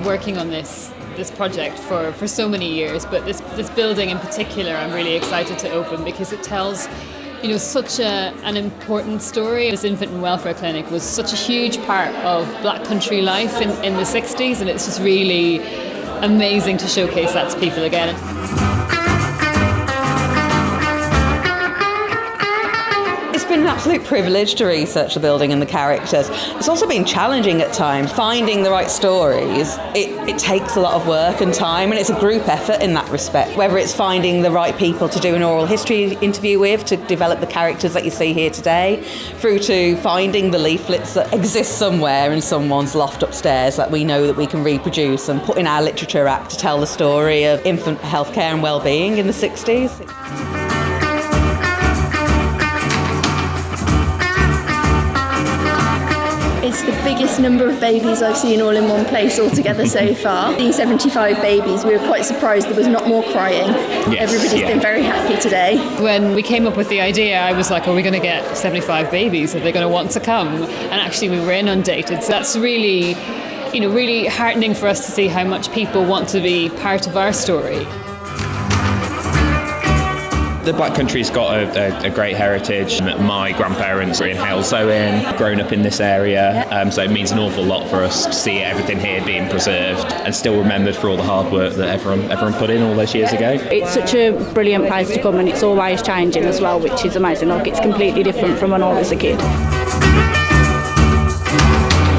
working on this project for so many years, but this building in particular I'm really excited to open because it tells such an important story. This infant and welfare clinic was such a huge part of Black country life in the 60s, and it's just really amazing to showcase that to people again. It's been an absolute privilege to research the building and the characters. It's also been challenging at times. Finding the right stories, it takes a lot of work and time, and it's a group effort in that respect. Whether it's finding the right people to do an oral history interview with to develop the characters that you see here today, through to finding the leaflets that exist somewhere in someone's loft upstairs that we know that we can reproduce and put in our literature act to tell the story of infant healthcare and well-being in the 60s. It's the biggest number of babies I've seen all in one place altogether so far. Seeing 75 babies, we were quite surprised there was not more crying. Yes, Everybody's been very happy today. When we came up with the idea, I was like, are we going to get 75 babies? Are they going to want to come? And actually we were inundated. So that's really, really heartening for us to see how much people want to be part of our story. The Black country's got a great heritage. My grandparents are in Halesowen, grown up in this area, so it means an awful lot for us to see everything here being preserved and still remembered for all the hard work that everyone put in all those years ago. It's such a brilliant place to come, and it's always changing as well, which is amazing. Like, it's completely different from when I was a kid.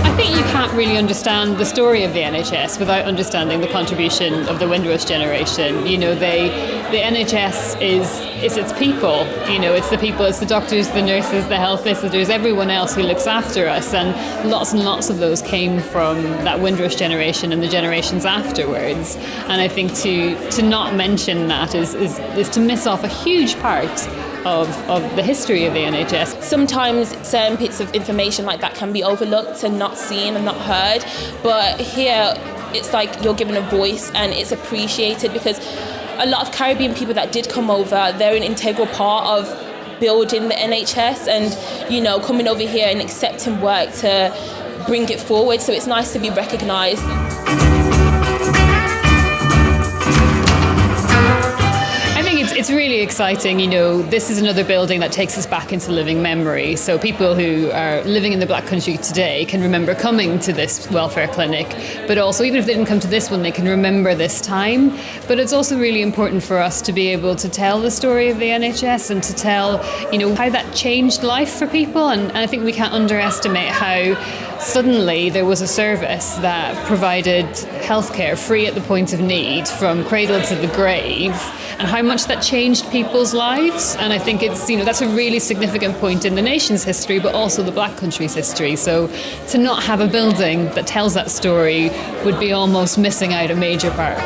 I think you can't really understand the story of the NHS without understanding the contribution of the Windrush generation. The NHS is its people. It's the people, it's the doctors, the nurses, the health visitors, everyone else who looks after us, and lots of those came from that Windrush generation and the generations afterwards. And I think to not mention that is to miss off a huge part of the history of the NHS. Sometimes certain bits of information like that can be overlooked and not seen and not heard, but here it's like you're given a voice and it's appreciated, because a lot of Caribbean people that did come over, they're an integral part of building the NHS and coming over here and accepting work to bring it forward, so it's nice to be recognised. It's really exciting. This is another building that takes us back into living memory. So people who are living in the Black country today can remember coming to this welfare clinic, but also even if they didn't come to this one, they can remember this time. But it's also really important for us to be able to tell the story of the NHS and to tell, how that changed life for people. And I think we can't underestimate how suddenly there was a service that provided healthcare free at the point of need from cradle to the grave, and how much that changed people's lives. And I think it's, that's a really significant point in the nation's history, but also the Black country's history. So to not have a building that tells that story would be almost missing out a major part.